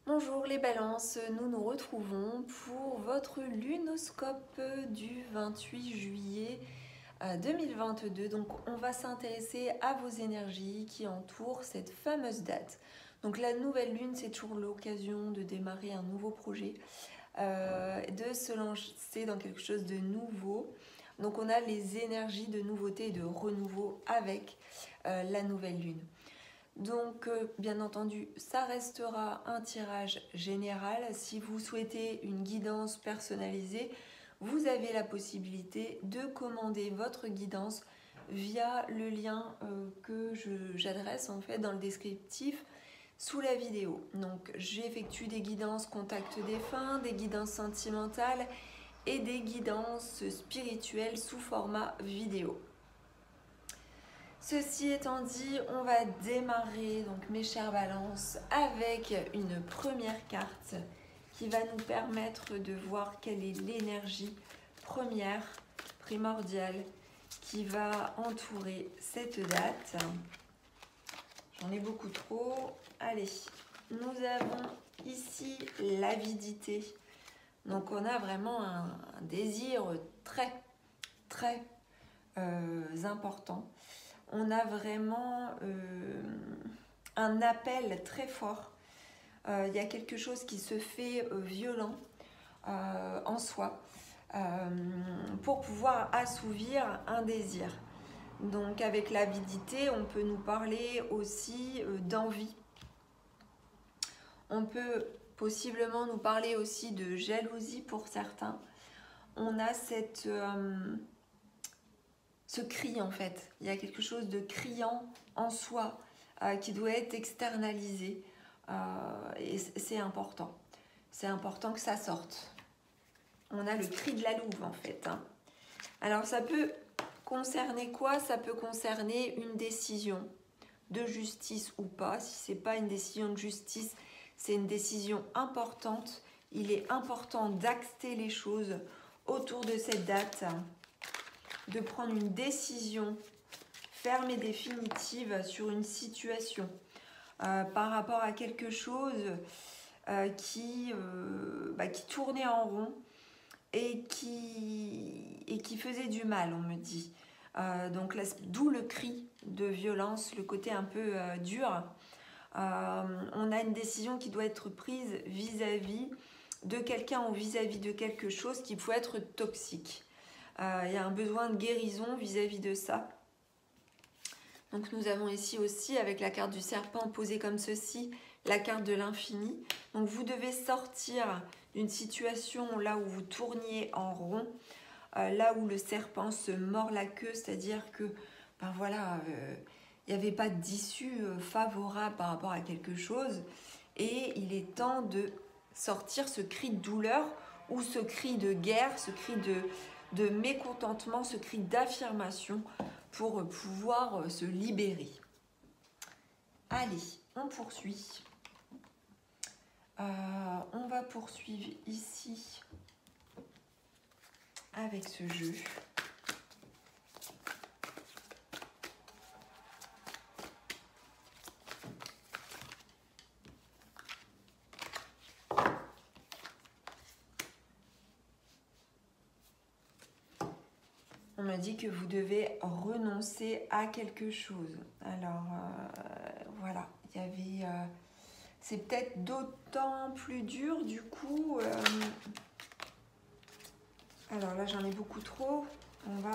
Bonjour les balances, nous nous retrouvons pour votre lunoscope du 28 juillet 2022. Donc on va s'intéresser à vos énergies qui entourent cette fameuse date. Donc la nouvelle lune, c'est toujours l'occasion de démarrer un nouveau projet, de se lancer dans quelque chose de nouveau. Donc on a les énergies de nouveauté et de renouveau avec la nouvelle lune. Donc, bien entendu, ça restera un tirage général. Si vous souhaitez une guidance personnalisée, vous avez la possibilité de commander votre guidance via le lien que j'adresse en fait dans le descriptif sous la vidéo. Donc, j'effectue des guidances contact défunt, des guidances sentimentales et des guidances spirituelles sous format vidéo. Ceci étant dit, on va démarrer, donc mes chères balances, avec une première carte qui va nous permettre de voir quelle est l'énergie première, primordiale, qui va entourer cette date. J'en ai beaucoup trop. Allez, nous avons ici l'avidité. Donc on a vraiment un désir très important. On a vraiment un appel très fort. Il y a quelque chose qui se fait violent en soi pour pouvoir assouvir un désir. Donc avec l'avidité, on peut nous parler aussi d'envie. On peut possiblement nous parler aussi de jalousie pour certains. On a ce cri en fait. Il y a quelque chose de criant en soi qui doit être externalisé et c'est important. C'est important que ça sorte. On a le cri de la louve en fait. Alors ça peut concerner quoi? Ça peut concerner une décision de justice ou pas. Si c'est pas une décision de justice, c'est une décision importante. Il est important d'acter les choses autour de cette date, de prendre une décision ferme et définitive sur une situation par rapport à quelque chose qui tournait en rond et qui faisait du mal, on me dit. Donc d'où le cri de violence, le côté un peu dur. On a une décision qui doit être prise vis-à-vis de quelqu'un ou vis-à-vis de quelque chose qui peut être toxique. Il y a un besoin de guérison vis-à-vis de ça. Donc nous avons ici aussi, avec la carte du serpent posée comme ceci, la carte de l'infini. Donc vous devez sortir d'une situation là où vous tourniez en rond, là où le serpent se mord la queue, c'est-à-dire que ben voilà, il n'y avait pas d'issue favorable par rapport à quelque chose. Et il est temps de sortir ce cri de douleur ou ce cri de guerre, ce cri de mécontentement, ce cri d'affirmation pour pouvoir se libérer. Allez, on poursuit. On va poursuivre ici avec ce jeu. On m'a dit que vous devez renoncer à quelque chose. Alors, voilà, il y avait... c'est peut-être d'autant plus dur, du coup... alors là, j'en ai beaucoup trop. On va...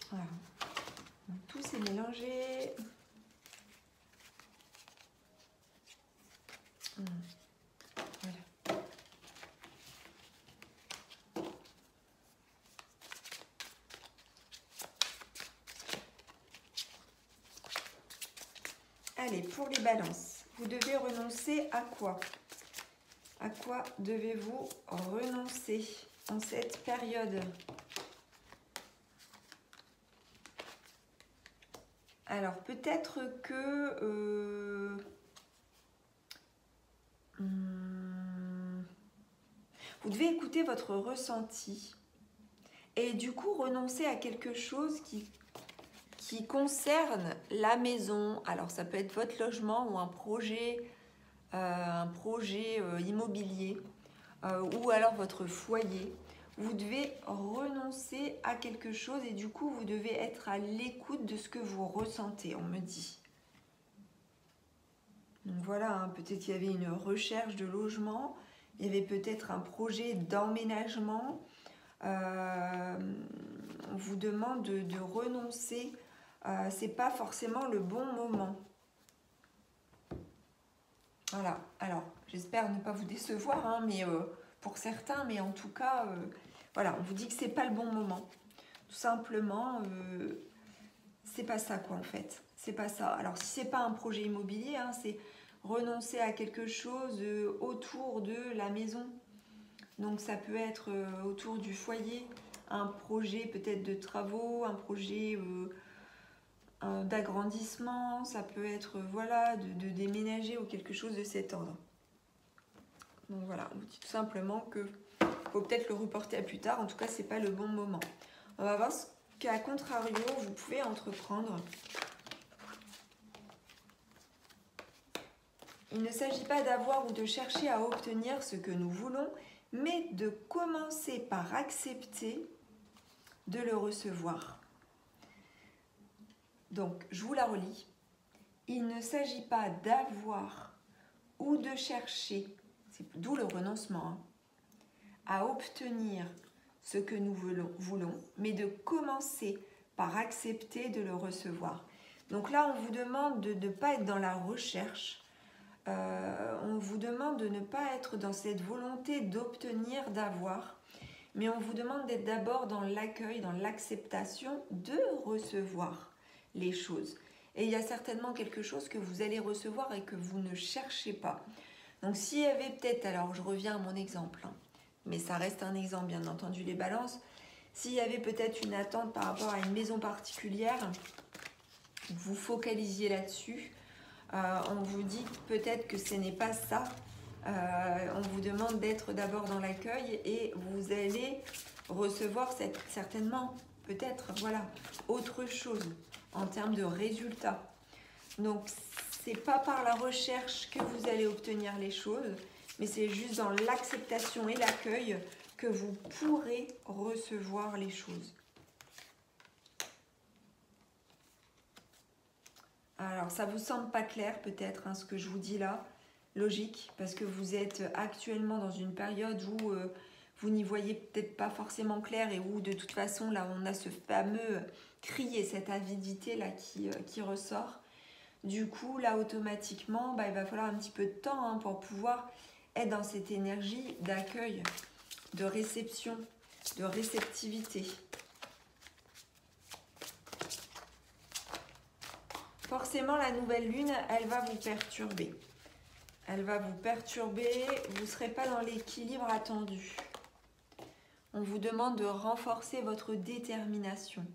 Voilà. Donc, tout s'est mélangé. Voilà. Allez, pour les balances, vous devez renoncer à quoi? À quoi devez-vous renoncer en cette période? Alors, peut-être que vous devez écouter votre ressenti et du coup renoncer à quelque chose qui qui concerne la maison, alors ça peut être votre logement ou un projet immobilier, ou alors votre foyer, vous devez renoncer à quelque chose et du coup vous devez être à l'écoute de ce que vous ressentez, on me dit. Donc voilà, hein, peut-être qu'il y avait une recherche de logement, il y avait peut-être un projet d'emménagement. On vous demande de renoncer, c'est pas forcément le bon moment. Voilà, alors j'espère ne pas vous décevoir, hein, mais pour certains, mais en tout cas, voilà, on vous dit que c'est pas le bon moment. Tout simplement, c'est pas ça quoi en fait, c'est pas ça. Alors si c'est pas un projet immobilier, hein, c'est renoncer à quelque chose autour de la maison. Donc ça peut être autour du foyer, un projet peut-être de travaux, un projet d'agrandissement, ça peut être voilà, de déménager ou quelque chose de cet ordre. Donc voilà, on vous dit tout simplement que faut peut-être le reporter à plus tard, en tout cas c'est pas le bon moment. On va voir ce qu'à contrario vous pouvez entreprendre. Il ne s'agit pas d'avoir ou de chercher à obtenir ce que nous voulons, mais de commencer par accepter de le recevoir. Donc, je vous la relis. Il ne s'agit pas d'avoir ou de chercher, d'où le renoncement, hein, à obtenir ce que nous voulons, mais de commencer par accepter de le recevoir. Donc là, on vous demande de ne pas être dans la recherche, on vous demande de ne pas être dans cette volonté d'obtenir, d'avoir, mais on vous demande d'être d'abord dans l'accueil, dans l'acceptation de recevoir les choses. Et il y a certainement quelque chose que vous allez recevoir et que vous ne cherchez pas. Donc s'il y avait peut-être, alors je reviens à mon exemple, hein, mais ça reste un exemple bien entendu les balances, s'il y avait peut-être une attente par rapport à une maison particulière, vous focalisiez là-dessus, on vous dit peut-être que ce n'est pas ça, on vous demande d'être d'abord dans l'accueil et vous allez recevoir certainement peut-être voilà, autre chose en termes de résultats. Donc c'est pas par la recherche que vous allez obtenir les choses, mais c'est juste dans l'acceptation et l'accueil que vous pourrez recevoir les choses. Alors ça vous semble pas clair peut-être hein, ce que je vous dis là, logique, parce que vous êtes actuellement dans une période où vous n'y voyez peut-être pas forcément clair et où de toute façon là on a ce fameux cri et cette avidité là qui ressort. Du coup là automatiquement il va falloir un petit peu de temps hein, pour pouvoir être dans cette énergie d'accueil, de réception, de réceptivité. Forcément la nouvelle lune elle va vous perturber. Elle va vous perturber, vous ne serez pas dans l'équilibre attendu. On vous demande de renforcer votre détermination.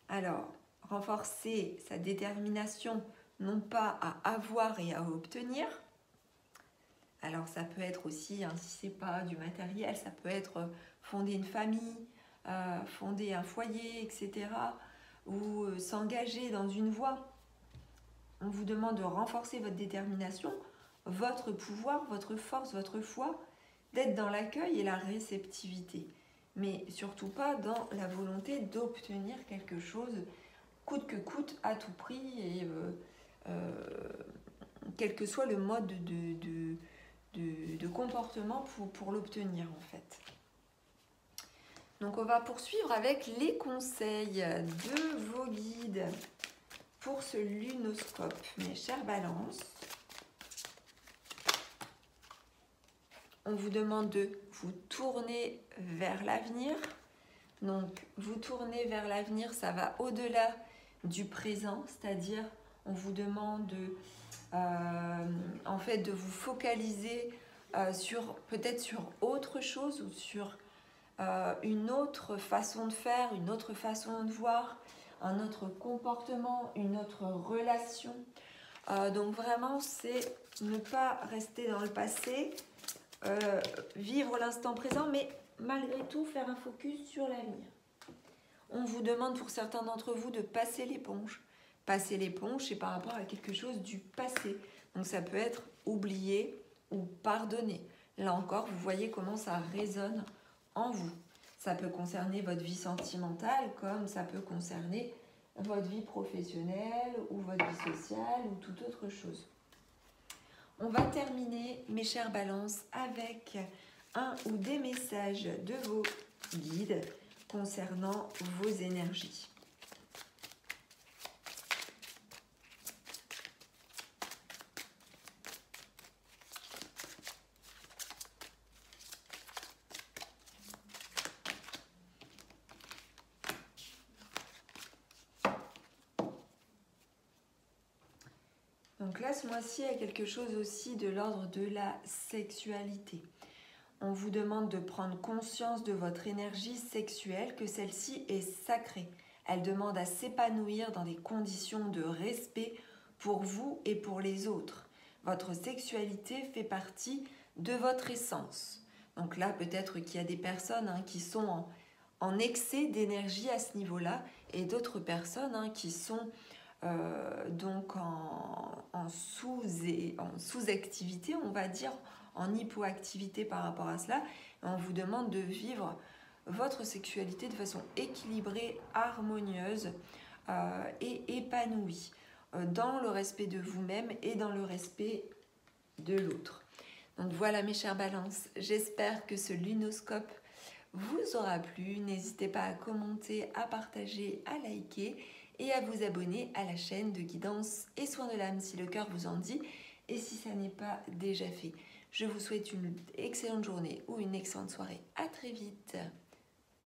Alors, renforcer sa détermination, non pas à avoir et à obtenir. Alors, ça peut être aussi, hein, si ce n'est pas du matériel, ça peut être fonder une famille, fonder un foyer, etc. Ou s'engager dans une voie. On vous demande de renforcer votre détermination, votre pouvoir, votre force, votre foi, d'être dans l'accueil et la réceptivité. Mais surtout pas dans la volonté d'obtenir quelque chose, coûte que coûte, à tout prix, et quel que soit le mode de comportement pour l'obtenir en fait. Donc on va poursuivre avec les conseils de vos guides pour ce lunoscope, mes chères balances. On vous demande de vous tourner vers l'avenir. Donc, vous tourner vers l'avenir, ça va au-delà du présent, c'est-à-dire on vous demande en fait de vous focaliser peut-être sur autre chose ou sur une autre façon de faire, une autre façon de voir, un autre comportement, une autre relation. Donc vraiment, c'est ne pas rester dans le passé, vivre l'instant présent, mais malgré tout faire un focus sur l'avenir. On vous demande pour certains d'entre vous de passer l'éponge. Passer l'éponge, c'est par rapport à quelque chose du passé. Donc ça peut être oublier ou pardonner. Là encore, vous voyez comment ça résonne en vous. Ça peut concerner votre vie sentimentale comme ça peut concerner votre vie professionnelle ou votre vie sociale ou toute autre chose. On va terminer, mes chères balances, avec un ou des messages de vos guides concernant vos énergies. Donc là, ce mois-ci, il y a quelque chose aussi de l'ordre de la sexualité. On vous demande de prendre conscience de votre énergie sexuelle, que celle-ci est sacrée. Elle demande à s'épanouir dans des conditions de respect pour vous et pour les autres. Votre sexualité fait partie de votre essence. Donc là, peut-être qu'il y a des personnes qui sont en excès d'énergie à ce niveau-là et d'autres personnes qui sont donc en sous-activité, on va dire, en hypoactivité par rapport à cela. Et on vous demande de vivre votre sexualité de façon équilibrée, harmonieuse et épanouie, dans le respect de vous-même et dans le respect de l'autre. Donc voilà mes chères balances, j'espère que ce lunoscope vous aura plu. N'hésitez pas à commenter, à partager, à liker et à vous abonner à la chaîne de guidance et soins de l'âme si le cœur vous en dit et si ça n'est pas déjà fait. Je vous souhaite une excellente journée ou une excellente soirée. À très vite.